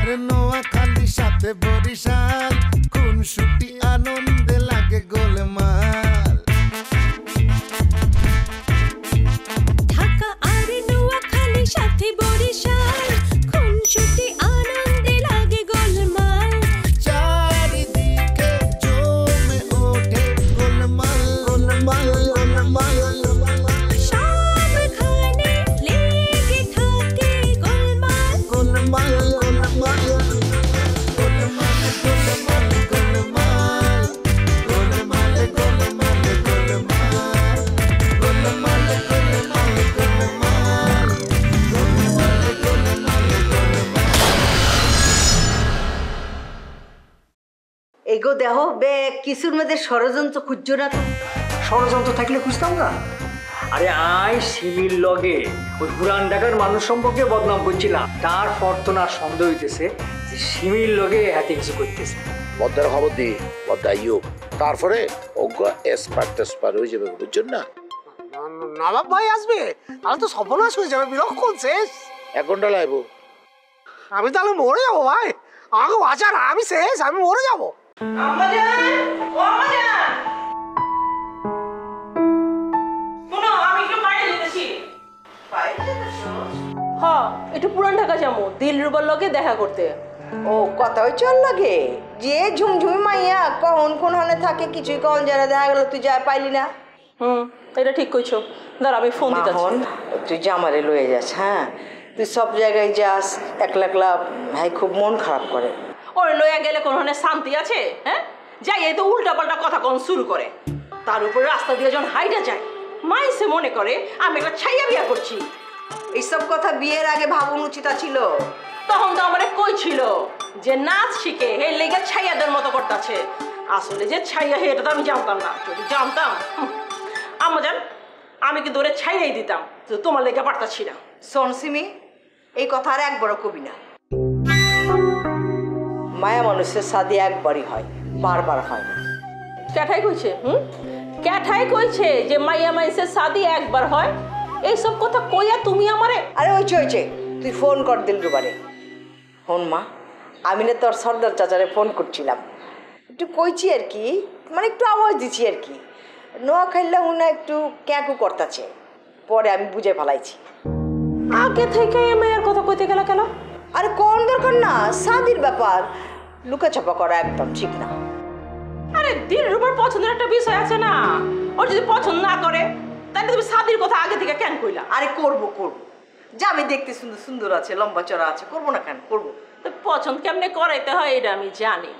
আরে নোয়াখালী সাথে বরিশাল খুনসুটি আনন্দে লাগে গোলমাল ঢাকা আর নোয়াখালী সাথে বরিশাল খুনসুটি আনন্দে লাগে গোলমাল চারিদিকে জমে ওঠে গোলমাল গোলমাল গোলমাল সবখানে লেগে থাকে গোলমাল গোলমাল গোলমাল গোলমাল গোলমাল গোলমাল গোলমাল গোলমাল গোলমাল গোলমাল এগো দেহ বে কিছুর মধ্যে ষড়যন্ত্র খুঁজছো না তো? ষড়যন্ত্র থাকলে খুঁজতাম না। আরে আই সিমির লগে ওই পুরান ঢাকার মানুষ সম্পর্কে বদনাম করছিলাম, তারপর তো না সন্দেহ হইতেছে যে সিমির লগে হাতে কিছু করতেছে। বদ্দার খবর দি বদ্দা ইউব তারপরে অজ্ঞ এসপার হয়ে যাবে বুঝছেন না। নবাব ভাই আসবে তাহলে তো সর্বনাশ হয়ে যাবে, বিলক্ষণ শেষ। 1 ঘন্টা লাগবো। আমি তাহলে মরে যাবো ভাই, আমাকে বাঁচান, আমি শেষ, আমি মরে যাবো। একটু পুরান ঢাকা যাবো দিলরুবার লগে দেখা করতে। ও কথা ওই চল লাগে যে ঝুমঝুমি মাইয়া কখন কোন হানে থাকে কিছুই কখন যারা দেখা গেল তুই যা পাইলি না। এটা ঠিক কইছো, দাঁড়া আমি ফোন দিতে। তুই জামারে লয়ে যাস, হ্যাঁ তুই সব জায়গায় যাস একলা একলা, ভাই খুব মন খারাপ করে। ওরে লইয়া গেলে কোন হানে শান্তি আছে? হ্যাঁ যাই এই তো উল্টা পাল্টা কথা কোন শুরু করে, তার উপরে রাস্তা দিয়ে যখন হাইটা যায় মাইসে মনে করে আমি একটা ছাইয়া বিয়া করছি। এইসব কথা বিয়ের আগে ভাবুন উচিত ছিল। তখন তো আমার কই ছিল যে নাচ শিখে হে লেগে ছাইয়াদের মতো করতেছে, আসলে যে ছাইয়া হে এটা তো আমি জানতাম না। যদি জানতাম আম্মা জান আমি কিন্তু ওরে ছাইয়াই দিতাম, তোমার লেগে পারতাছি না। শোন সিমি, এই কথা আর একবারও কবি না। মায়া মানুষের সাথে একবারই হয়, বারবার হয় না। ক্যাঠাই কইছে ক্যাঠাই কইছে যে মাইয়া মাইসের শাদি একবার হয়? এইসব কথা কইয়া তুমি আমারে? আরে হইছে তুই ফোন কর দিলরুবারে। ফোন মা, আমি না তোর সর্দার চাচারে ফোন করছিলাম, একটু কইছি আর কি, মানে একটু আওয়াজ দিচ্ছি আর কি। নোয়া খাইলে উনা একটু ক্যাকু করতেছে, পরে আমি বুঝে ফেলাইছি। আগে থেকে মায়ের কথা কইতে গেল কেন? আরে কোন দরকার না, শাদির ব্যাপার লুকাছাপা করা একদম ঠিক না। আরে দিলরুবার পছন্দের একটা বিষয় আছে না, ওর যদি পছন্দ না করে তাহলে তুমি শাদির কথা আগে থেকে কেন কইলা? আরে করবো যা আমি দেখতে সুন্দর সুন্দর আছে, লম্বা চড়া আছে, করবো না কেন করবো। তো পছন্দ কেমনে করাইতে হয় এটা আমি জানি।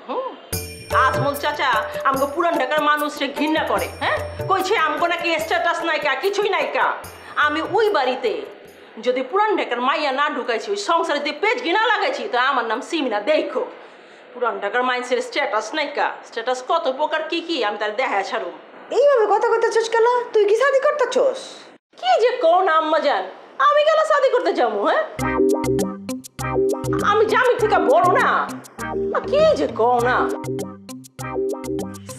আজমল চাচা আমাকে পুরান ঢাকার মানুষরে ঘৃণা করে, হ্যাঁ কইছে আমগো নাকি স্ট্যাটাস নাইকা, কিছুই নাইকা। আমি ওই বাড়িতে যদি পুরান ঢাকার মাইয়া না ঢুকাইছি, ওই সংসারে দিয়ে পেজ ঘৃণা লাগাইছি, তো আমার নাম সিমিনা। দেখো পুরান ঢাকার মাইন্সের স্ট্যাটাস নাইকা, স্ট্যাটাস কত প্রকার কি কি আমি তার দেখা ছাড়ুম। এইভাবে কথা কইতেছস কেন? তুই কি শাদি করতেছস? কি যে কোন আম্মা জান, আমি কেন শাদি করতে যাবো? হ্যাঁ আমি জামি থেকে বড় না, কি যে কও না।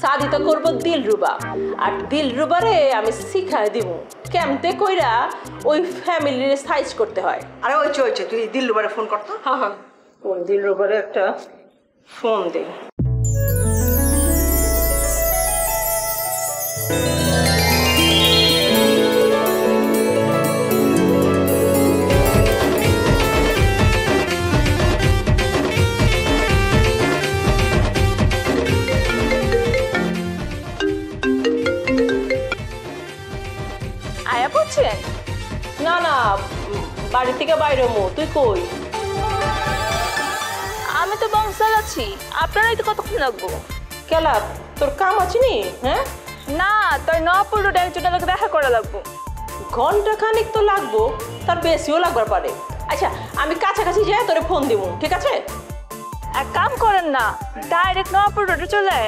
শাদি তো করবো দিলরুবা, আর দিলরুবারে আমি শিখাই দিব কেমতে কইরা ওই ফ্যামিলির সাইজ করতে হয়। আরে হইছে তুই দিলরুবারে ফোন করতো। হ্যাঁ কোন দিলরুবারে একটা ফোন দে। আয়া পড়ছেন? না না বাড়ি থেকে বাইরে মো, তুই কই? আমি তো বংশাল আছি, আপনারাই তো কতক্ষণ লাগবো? কেলা তোর কাম আছে নি? হ্যাঁ না তাই নপুর রোড একজনের লোক দেখা করা লাগবো। ঘন্টা খানিক তো লাগবো, তার বেশিও লাগবার পারে। আচ্ছা আমি কাছাকাছি যাই তোরে ফোন দিব, ঠিক আছে? এক কাম করেন না, ডাইরেক্ট নপুর রোডে চলে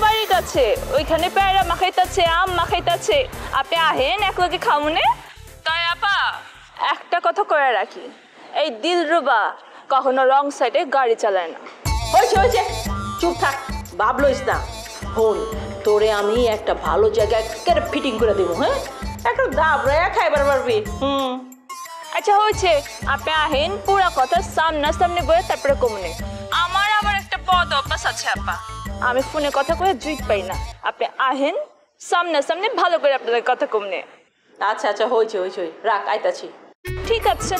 বাড়ির কাছে, ওইখানে পেয়ারা মাখাইতেছে, আম মাখাইতেছে, আপনি আহেন এক লগে খামুনে। তাই আপা একটা কথা কয়ে রাখি, এই দিলরুবা কখনো রং সাইডে গাড়ি চালায় না। হয়েছে চুপ থাক, ভাব লইস না। হন তোরে আমি একটা ভালো জায়গায় ফিটিং করে দেবো, হ্যাঁ একটা দাবড়ায় খাইবার পারবি। আচ্ছা হয়েছে, আপনি আহেন পুরা কথা সামনাসামনি বলে তারপরে কমনে। আমার আবার একটা পদ অভ্যাস আছে আপা, আমি ফোনে কথা কয়ে জুইত পাই না। আপনি আহেন সামনাসামনি ভালো করে আপনাদের কথা কমনে। আচ্ছা আচ্ছা হয়েছে হয়েছে, রাখ আইতাছি। ঠিক আছে।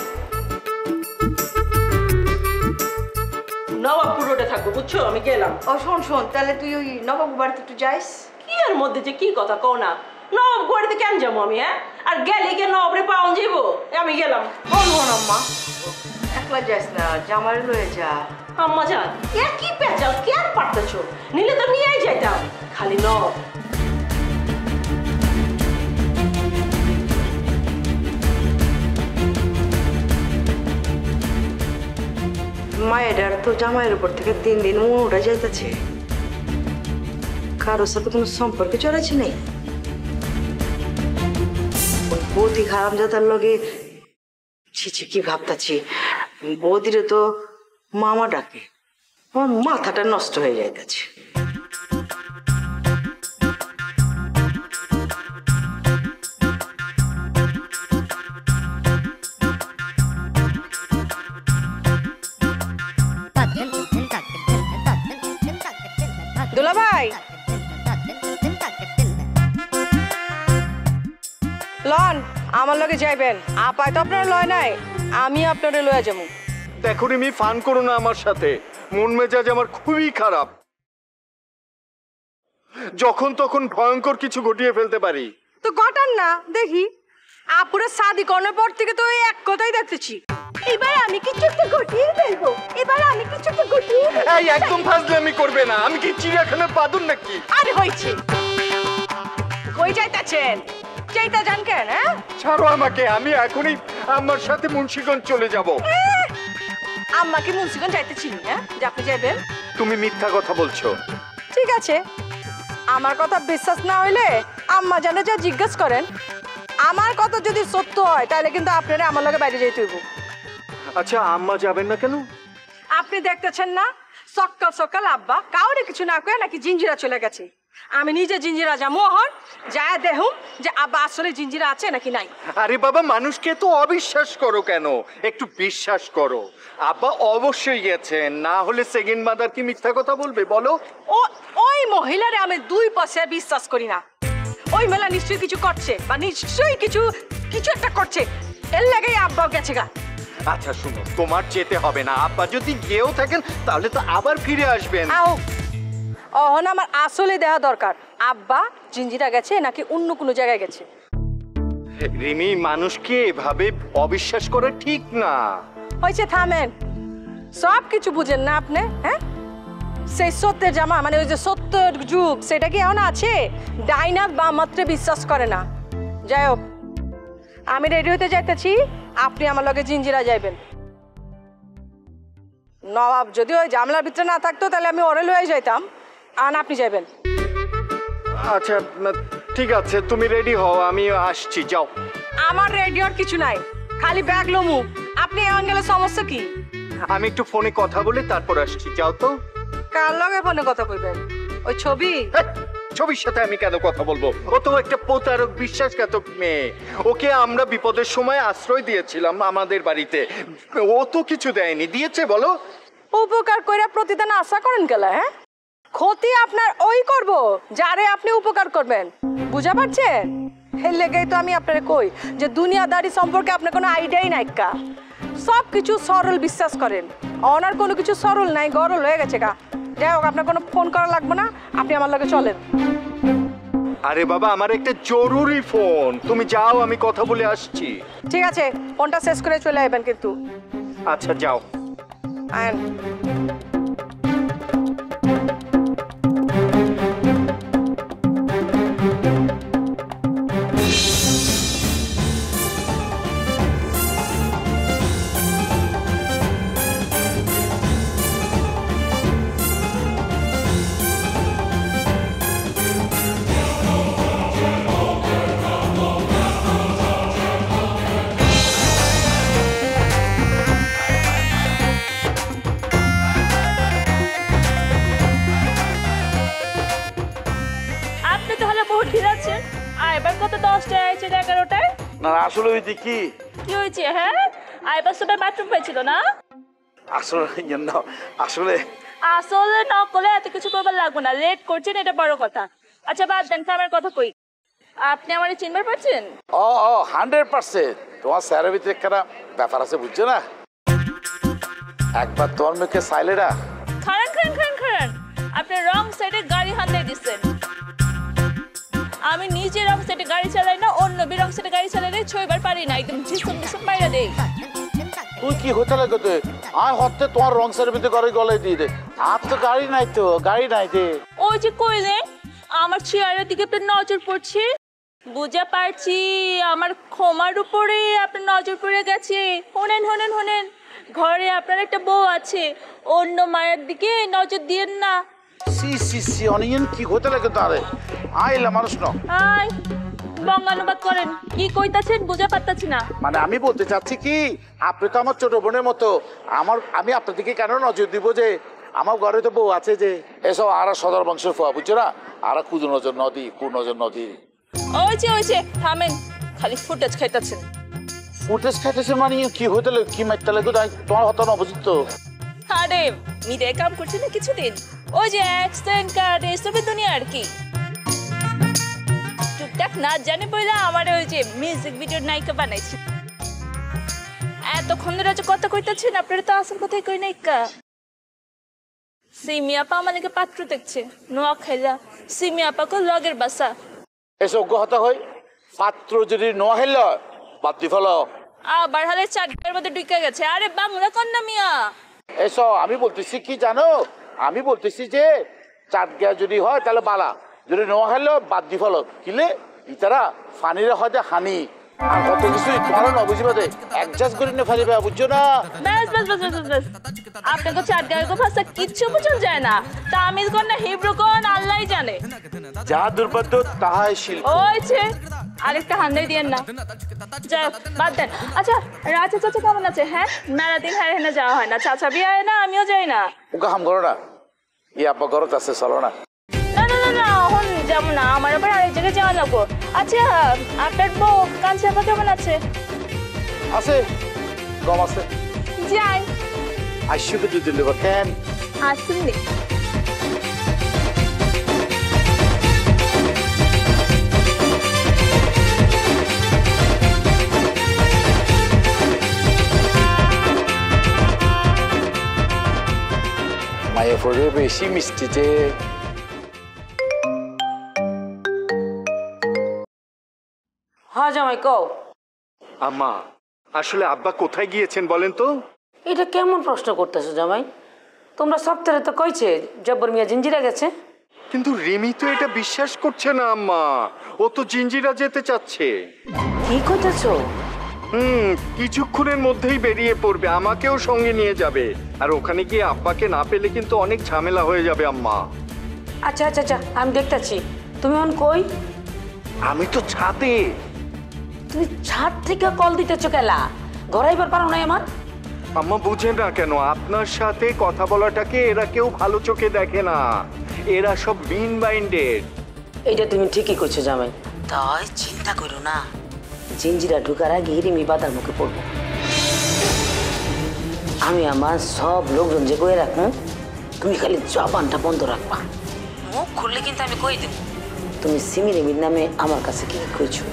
নবাবপুর রোডে থাকবো, বুঝছো? আমি গেলাম। ও শোন শোন, তাহলে তুই ওই নবাবু বাড়িতে একটু যাইস। কি এর মধ্যে যে কি কথা কও না, নবাব বাড়িতে কেন যাবো আমি? হ্যাঁ, আর গেলে কে নবাবরে পাওয়া যাবো? আমি গেলাম। হন হন আম্মা, একলা যাইস না, জামাই লয়ে যা। আম্মা যান, এ কি পেঁচাল, কে আর পারতেছো? নিলে তো নিয়েই যাইতাম, খালি নব। মায়ের তো জামাইয়ের উপর থেকে দিন দিন উড়ে যাইতেছে, কারোর সাথে কোনো সম্পর্কে চলেছে নেই। ওই বৌদি হারামজাদার লগে ছিছি কি ভাবতাছি, বৌদিরে তো মামা ডাকে, আমার মাথাটা নষ্ট হয়ে যাইতেছে। দুলা ভাই লন আমার লগে যাইবেন, আপায় তো আপনারা লয় নাই, আমি আপনারে লয়ে যাবো। দেখো রিমি, ফান করো না আমার সাথে, মন মেজাজ আমার খুবই খারাপ। যখন তখন ভয়ঙ্কর কিছু ঘটিয়ে ফেলতে পারি। তো ঘটান না দেখি, আপুরে শাদি করার পর থেকে তো এই এক কথাই দেখতেছি, এবার আমি কিছু একটা ঘটিয়ে ফেলবো, এবার আমি কিছু একটা ঘটিয়ে। এই একদম ফাজলামি করবে না, আমি কি চিড়িয়াখানার বাদুর নাকি? আরে হইছে, কই যাইতাছেন? যাইতা জান কেন? হ্যাঁ ছাড়ো আমাকে, আমি এখনই আমার সাথে মুন্সিগঞ্জ চলে যাব। আম্মাকে মুন্সিগঞ্জ যাইতে চিনি, হ্যাঁ যে আপনি যাইবেন? তুমি মিথ্যা কথা বলছো। ঠিক আছে, আমার কথা বিশ্বাস না হইলে আম্মা জানে যা জিজ্ঞেস করেন। আমার কথা যদি সত্য হয় তাহলে কিন্তু আপনারা আমার লগে বাইরে যাইতে হইব। আচ্ছা আম্মা যাবেন না কেন? আপনি দেখতেছেন না সকাল সকাল আব্বা কাউরে কিছু না কয়ে নাকি জিঞ্জিরা চলে গেছে। আমি নিজে জিঞ্জিরা যাবো, হন যায় দেখুন যে আব্বা আসলে জিঞ্জিরা আছে নাকি নাই। আরে বাবা, মানুষকে তো অবিশ্বাস করো কেন, একটু বিশ্বাস করো। আব্বা অবশ্যই গেছেন, না হলে সেকেন্ড মাদার কি মিথ্যা কথা বলবে বলো? ওই মহিলারে আমি দুই পয়সা বিশ্বাস করি না। ওই মেলা নিশ্চয়ই কিছু করছে বা নিশ্চয়ই কিছু একটা করছে, এর লাগেই আব্বা গেছে গা। আচ্ছা শুনো, তোমার যেতে হবে না, আব্বা যদি গিয়েও থাকেন তাহলে তো আবার ফিরে আসবেন। অহন আমার আসলে দেখা দরকার, আব্বা জিঞ্জিরা গেছে নাকি অন্য কোনো জায়গায় গেছে। রিমি, মানুষকে এভাবে অবিশ্বাস করা ঠিক না। হয়েছে, থামেন, সব কিছু বুঝেন না আপনি। হ্যাঁ, সেই সত্যের জামা মানে ওই যে সত্যের যুগ, সেটা কি এখন আছে? ডাইনা বা মাত্রে বিশ্বাস করে না। যাই হোক, আমি রেডি হতে যাইতেছি, আপনি আমার লগে জিঞ্জিরা যাইবেন। নবাব যদি ওই জামলার ভিতরে না থাকতো তাহলে আমি ওরে লয়ে যাইতাম, আর আপনি যাইবেন। আচ্ছা ঠিক আছে, তুমি রেডি হও, আমি আসছি, যাও। আমার রেডিওর কিছু নাই, খালি ব্যাগ লমু। আপনি এমন গেলে সমস্যা কি? আমি একটু ফোনে কথা বলে তারপর আসছি, যাও তো। কার লগে ফোনে কথা কইবেন? ওই ছবি? ছবির সাথে আমি কেন কথা বলবো? ও তো একটা প্রতারক, বিশ্বাসঘাতক মেয়ে। ওকে আমরা বিপদের সময় আশ্রয় দিয়েছিলাম আমাদের বাড়িতে, ও তো কিছু দেয়নি। দিয়েছে বলো? উপকার কইরা প্রতিদান আশা করেন গেলা? হ্যাঁ, ক্ষতি আপনার ওই করব যারে আপনি উপকার করবেন, বুঝা পারছেন? এর লেগেই তো আমি আপনারে কই যে দুনিয়াদারি সম্পর্কে আপনার কোনো আইডিয়াই নাই কা, সব কিছু সরল বিশ্বাস করেন। অনার কোনো কিছু সরল নাই, গরল হয়ে গেছে গা। যাই হোক, আপনার কোনো ফোন করা লাগবে না, আপনি আমার লগে চলেন। আরে বাবা, আমার একটা জরুরি ফোন, তুমি যাও, আমি কথা বলে আসছি। ঠিক আছে, ফোনটা শেষ করে চলে আসবেন কিন্তু। আচ্ছা যাও। আইন। এবার কত 10টায় আছে 11টায়? না আসলে হইতে কি কি হয়েছে? হ্যাঁ আইবার সময় বাথরুম পাইছিল না? আসলে আসলে আসলে না করলে এত কিছু করবার লাগবে না, লেট করছেন এটা বড় কথা। আচ্ছা বাদ দেন, আমার কথা কই, আপনি আমারে চিনবার পারছেন? ও 100%। তোমার স্যারের ভিতরে একটা ব্যাপার আছে বুঝছো না, একবার তোমার মুখে সাইলেরা খারান খারান খারান খারান, আপনি রং সাইডে গাড়ি হান্দাই দিচ্ছেন। আমি নিজে রং সাইডে গাড়ি চালাই না, অন্য রং সাইডে গাড়ি চালালে ছয়বার পারি না, একদম ঝিসুম ঝিসুম মাইরা দেই। তুই কি হতে লাগে তুই আয় হতে তোমার রং সাইডের ভিতরে করে গলায় দিয়ে দে। আর তো গাড়ি নাই, তো গাড়ি নাই দে। ওই যে কইলেন আমার চেয়ারের দিকে আপনার নজর পড়ছে, বুঝা পারছি আমার ক্ষমার উপরে আপনার নজর পড়ে গেছে। শোনেন শোনেন শোনেন, ঘরে আপনার একটা বউ আছে, অন্য মায়ের দিকে নজর দিয়েন না। সি সি সি অনিয়ন কি হতে লাগে তারে আইলা মানুষ ন। আয় বঙ্গানুবাদ করেন, কি কইতাছেন বুঝা পারতাছি না। মানে আমি বলতে চাচ্ছি কি, আপনি তো আমার ছোট বোনের মতো, আমি আপনার দিকে কেন নজর দিব যে আমার ঘরে তো বউ আছে যে। এসব আর সদর বংশের ফুয়া বুঝছো না, আর কুদু নজর নদী নজর নদী। ওই যে থামেন, খালি ফুটেজ খাইতাছেন। ফুটেজ খাইতেছে মানে কি হতে লাগে, কি মারতে লাগে তোমার হতো না অবস্থিত। আরে মিডিয়ায় কাম করছে না কিছুদিন, ওই যে অ্যাক্সিডেন্ট কার্ড এসবের দুনিয়া আর কি। টুকটাক না জানে বইলা আমার ওই যে মিউজিক ভিডিওর নায়িকা বানাইছি। এতক্ষণ ধরে যে কথা কইতাছেন, আপনারা তো আসল কথাই কই নায়িকা। সিমি আপা আমাদেরকে পাত্র দেখছে, নোয়া খাইলা সিমি আপাকে লগের বাসা। এসব কথা হয়, পাত্র যদি নোয়া হেল বাদ দি ফেলো। আবার হালে চারটার মধ্যে ঢুকে গেছে। আরে বাংলা কন্যা মিয়া, এসব আমি বলতেছি কি জানো, আমি বলতেছি যে চাট গিয়া যদি হয় তাহলে বালা, যদি নোয়া হেল বাদ দি ফেলো। কিলে ইতারা ফানিরে হয় যে হানি আর কত কিছু তোমারও না বুঝিবা দে অ্যাডজাস্ট করে নে ফেলিবে বুঝছো না। ব্যাস ব্যাস ব্যাস ব্যাস ব্যাস, আপনাকে চাটগাঁয়ের ভাষা কিচ্ছু বুঝন যায় না, তামিল কোন না হিব্রু কোন আল্লাহই জানে। যা দুর্ভাগ্য তাহাই শিল্প। ওইছে আরেকটা হান্দাই দিয়েন না, যাই হোক, বাদ দেন। আচ্ছা রাজা চাচা কেমন আছে? হ্যাঁ মেলা দিন হ্যাঁ হেনে যাওয়া হয় না, চাচা বিয়ে হয় না, আমিও যাই না। ওকে হাম করো না, ই আব্বা গরত আছে চলো না। না না না না, এখন যাবো না, আমার আবার আরেক জায়গায় যাওয়া লাগবো। আচ্ছা আপনার বউ কাঞ্চি আপা কেমন আছে? আছে কম আছে, যাই আইসুকে দুই দিলে কেন আসুন নি। মায়ের পরে বেশি মিষ্টি যে। হ্যাঁ জামাই কও। আম্মা আসলে আব্বা কোথায় গিয়েছেন বলেন তো? এটা কেমন প্রশ্ন করতেছো জামাই? তোমরা সপ্তাহে তো কইছে জব্বর মিয়া জিঞ্জিরা গেছে। কিন্তু রিমি তো এটা বিশ্বাস করছে না আম্মা, ও তো জিঞ্জিরা যেতে চাচ্ছে। কি কইতেছো? কিছুক্ষণের মধ্যেই বেরিয়ে পড়বে, আমাকেও সঙ্গে নিয়ে যাবে। আর ওখানে গিয়ে আব্বাকে না পেলে কিন্তু অনেক ঝামেলা হয়ে যাবে আম্মা। আচ্ছা আচ্ছা আচ্ছা আমি দেখতেছি। তুমি এখন কই? আমি তো ছাদে। তুমি ছাদ থেকে কল দিতেছো কেলা? ঘরাইবার পারো নাই আমার? আম্মা বুঝেন না কেন, আপনার সাথে কথা বলাটাকে এরা কেউ ভালো চোখে দেখে না, এরা সব মিন মাইন্ডেড। এইটা তুমি ঠিকই কইছো জামাই। তাই চিন্তা করো না, জিঞ্জিরা ঢুকার আগে রিমি বাদার মুখে পড়বো। আমি আমার সব লোকজন যে কয়ে রাখবো, তুমি খালি জবানটা বন্ধ রাখবা। মুখ খুললে কিন্তু আমি কই দেব তুমি সিমি রিমির নামে আমার কাছে কি কইছো।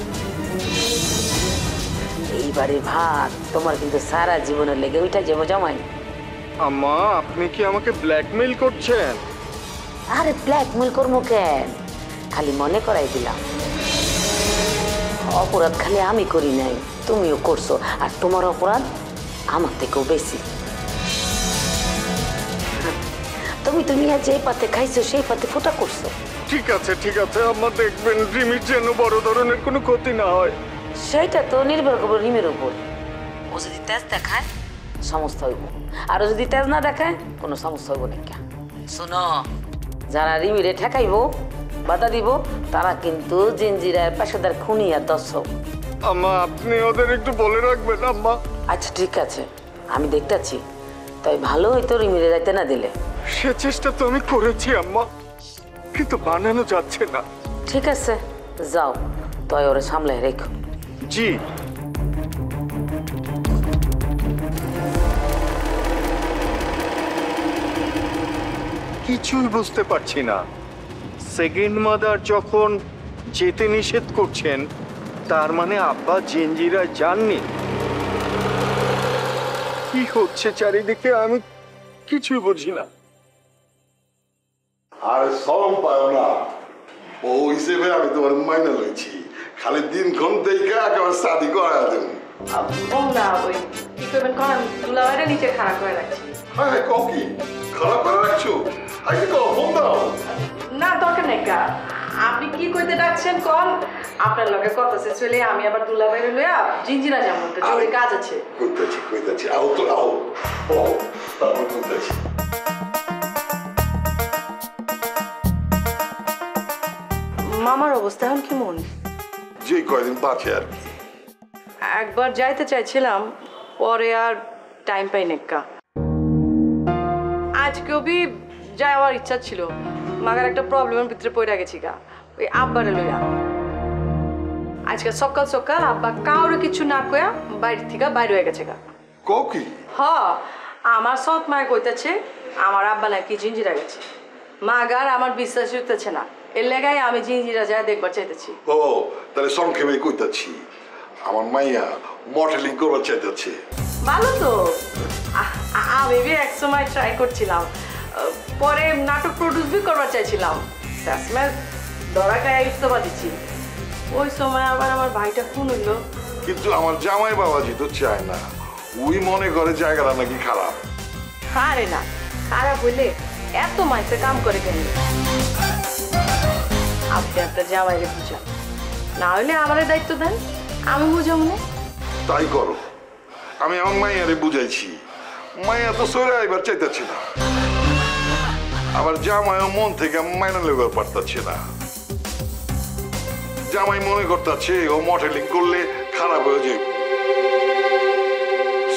এইবারে ভাত তোমার কিন্তু সারা জীবনের লেগে ওইটা যাবো জামাই। আম্মা আপনি কি আমাকে ব্ল্যাকমেইল করছেন? আরে ব্ল্যাকমেইল করবো কেন, খালি মনে করাই দিলাম। অপরাধ খালি আমি করি নাই, তুমিও করছো, আর তোমার অপরাধ আমার থেকেও বেশি। তুমি আর যে পাতে খাইছো সেই পাতে ফোঁটা করছো। ঠিক আছে আম্মা, দেখবেন রিমির যেন বড় ধরনের কোনো ক্ষতি না হয়। সেইটা তো নির্ভর করবো রিমের উপর। ও যদি তেজ দেখায় সমস্যা হইব, আর যদি তেজ না দেখায় কোনো সমস্যা হইব না। শোনো, যারা রিমিরে ঠেকাইব বাধা দিব তারা কিন্তু জিঞ্জিরার পেশাদার খুনি আর দর্শক। আম্মা আপনি ওদের একটু বলে রাখবেন আম্মা। আচ্ছা ঠিক আছে, আমি দেখতেছি। তাই ভালো হইতো রিমিরে যাইতে না দিলে। সে চেষ্টা তো আমি করেছি আম্মা, কিন্তু বানানো যাচ্ছে না। ঠিক আছে যাও, তাই ওরে সামলাই রেখো। জি। কিছুই বুঝতে পারছি না। সেকেন্ড মাদার যখন যেতে নিষেধ করছেন, তার মানে আব্বা জেঞ্জিরায় যাননি। কি হচ্ছে চারিদিকে আমি কিছুই বুঝি না। আর শরম পায় না, বউ হিসেবে আমি তোমার মাইনে লইছি, খালি দিনক্ষণ দেখে একেবারে শাদি করা দেব। না ওই কি করবেন কোন আমি দুলাভাইটা নিচে খাড়া করে রাখছি। হ্যাঁ কও কি খারাপ করে রাখছো? আগে কও ফোন দাও। না দরকার নেই কা, আপনি কি কইতে ডাকছেন কোন? আপনার লগে কথা শেষ হলে আমি আবার দুলাভাইরে লইয়া জিঞ্জিরা যাবো, তো জরুরি কাজ আছে। কইতাছি আও তো আও, ও তারপর কইতাছি। মামার অবস্থা এখন কেমন? যে কয়দিন বাঁচে আর কি। একবার যাইতে চাইছিলাম, পরে আর টাইম পাই নেকা। আজকেও বি যাওয়ার ইচ্ছা ছিল, মাগার একটা প্রবলেমের ভিতরে পড়ে গেছি গা, ওই আব্বারে লইয়া। আজকে সকাল সকাল আব্বা কাউরে কিছু না কয়া বাইরে থেকে বাইরে হয়ে গেছে গা। কও কি? হ, আমার সৎ মায় কইতেছে আমার আব্বা নাকি জিঞ্জিরা গেছে। মাগার আমার বিশ্বাস হইতেছে না, এর লেগাই আমি জিঞ্জিরা যায় দেখবার চাইতেছি। ও তাহলে সংক্ষেপে কইতাছি, আমার মাইয়া মডেলিং করবার চাইতেছে। ভালো তো, আমি বি এক সময় ট্রাই করছিলাম, পরে নাটক প্রডিউস বি করবার চাইছিলাম, শেষমেশ ধরা খায় ইস্তফা দিচ্ছি। ওই সময় আবার আমার ভাইটা খুন হইলো। কিন্তু আমার জামাই বাবাজি তো চায় না, ওই মনে করে জায়গাটা নাকি খারাপ। আরে না, খারাপ হইলে এত মাইসে কাম করে কেন? আপনি আপনার জামাইরে বুঝান, না হইলে আমাদের দায়িত্ব দেন, আমি বুঝাব না। তাই করো, আমি আমার মাইয়ারে বুঝাইছি, মাইয়া তো সরে আইবার চাইতেছে না, আবার জামাইও মন থেকে মাইনা লেবার পারতাছে না। জামাই মনে করতেছে ও মডেলিং করলে খারাপ হয়ে যাবে,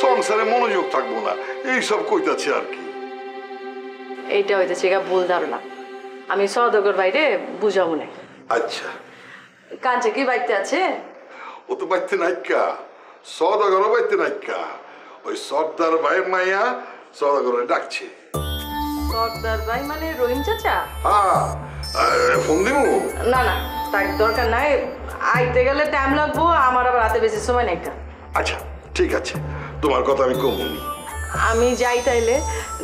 সংসারে মনোযোগ থাকবো না, এইসব কইতাছে আর কি। এইটা হইতেছে গা ভুল ধারণা, আমি সদগর বাইরে বুঝাবো না। আচ্ছা, কাঞ্চে কি বাইতে আছে? ও তো বাইতে নাইকা, সদাগরও বাইতে নাইকা, ওই সর্দার ভাইয়ের মাইয়া সদাগরে ডাকছে। সর্দার ভাই মানে রহিম চাচা? হ্যাঁ, ফোন দিমু? না না, তার দরকার নাই, আইতে গেলে টাইম লাগবো, আমার আবার রাতে বেশি সময় নাই। আচ্ছা ঠিক আছে, তোমার কথা আমি কমুনি। আমি যাই তাইলে,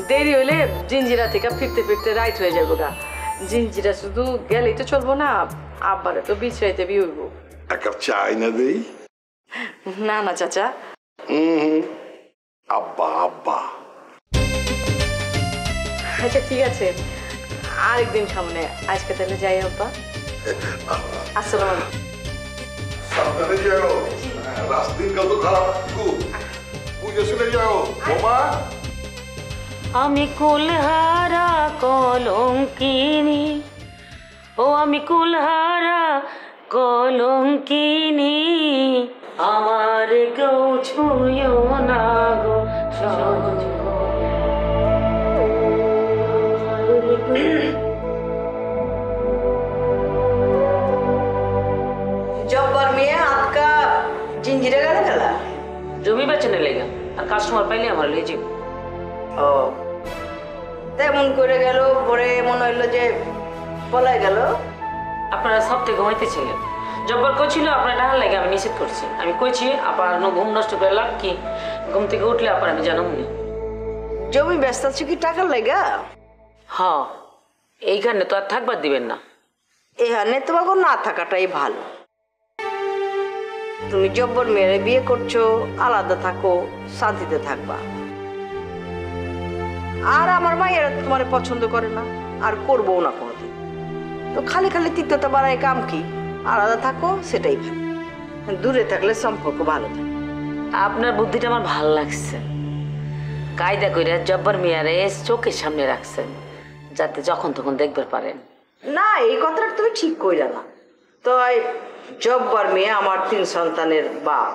দেরি হইলে জিঞ্জিরা থেকে ফিরতে ফিরতে রাইট হয়ে যাবো গা। জিঞ্জিরা শুধু গেলেই তো চলবো না, আব্বারে তো বিছরাইতে বি হইব। এক কাপ চা না দেই? না না চাচা। আব্বা আব্বা। আচ্ছা ঠিক আছে, আরেকদিন সামনে, আজকে তাহলে যাই আব্বা। আসসালামু আলাইকুম। সাবধানে যাও, রাস্তা কত খারাপ, বুঝে শুনে যাও বোমা। আমি কুলহারা কলঙ্কিনী, ও আমি কুলহারা কলঙ্কিনী, আমার কেউ ছুঁয়ো না গো। জব্বার মেয়ে আপকা জিঞ্জিরা গেল খেলা জমি বেচনে লেগে, আর কাস্টমার পাইলে আমার লয়ে যাবে। ও তেমন করে গেল, পরে মনে হইলো যে পলাই গেল। আপনারা সব থেকে ঘুমাইতেছিলেন, জব্বর কইছিল আপনার ডাহার লাগে আমি নিষেধ করছি। আমি কইছি আপনার ঘুম নষ্ট করে লাভ কি, ঘুম থেকে উঠলে আপনার আমি জানাবনি। জমি ব্যস্ত আছে কি টাকার লাগা? হ্যাঁ, এইখানে তো আর থাকবার দিবেন না। এখানে তোমাকে না থাকাটাই ভালো। তুমি জব্বর মেয়েরে বিয়ে করছো, আলাদা থাকো, শান্তিতে থাকবা। আর আমার মায়েরা তোমার পছন্দ করে না, আর করবো না কোনোদিন। তো খালি খালি তিক্ততা বাড়ায় কাম কি? আলাদা থাকো, সেটাই ভালো। দূরে থাকলে সম্পর্ক ভালো থাকে। আপনার বুদ্ধিটা আমার ভাল লাগছে, কায়দা কইরা জব্বর মিয়ারে চোখের সামনে রাখছেন, যাতে যখন তখন দেখতে পারেন। না, এই কথাটা তুমি ঠিক কইরা না। তো জব্বর মেয়ে আমার 3 সন্তানের বাপ,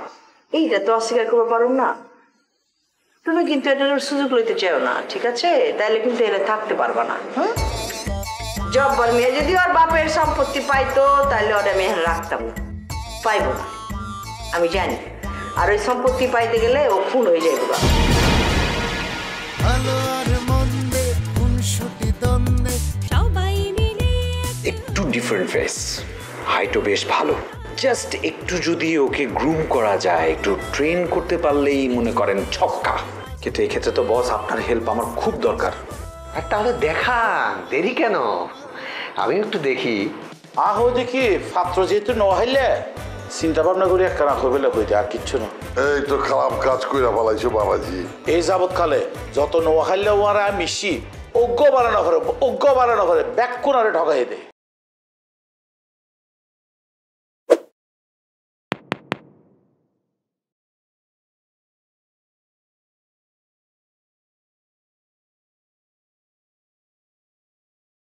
এইটা তো অস্বীকার করতে পারো না। তুমি কিন্তু এটার সুযোগ লইতে চাও না, ঠিক আছে? তাহলে কিন্তু এটা থাকতে পারবা না। জব্বর মেয়ে যদি ওর বাপের সম্পত্তি পাইতো, তাহলে ওটা আমি এখানে রাখতাম না, পাইবো না, আমি জানি। আর ওই সম্পত্তি পাইতে গেলে ও খুন হয়ে যাইব। ভালো আর মন্দে খুনসুটি দ্বন্দ্বে ডিফারেন্ট ফেস, হাইটও বেশ ভালো। জাস্ট একটু যদি ওকে গ্রুম করা যায়, একটু ট্রেন করতে পারলেই মনে করেন ছক্কা। কিন্তু এই ক্ষেত্রে তো বস আপনার হেল্প আমার খুব দরকার। আর তাহলে দেখান, দেরি কেন? আমি একটু দেখি। আহো দেখি পাত্র যেহেতু ন হাইলে চিন্তা ভাবনা করি একখানা কইলে কইতে আর কিচ্ছু না। এই তো খারাপ কাজ কইরা পালাইছো বাবাজি। এই যাবৎ কালে যত ন হাইলে ওরা মিশি অজ্ঞ বানানো করে ব্যাক কোনারে ঠকাই দেয়।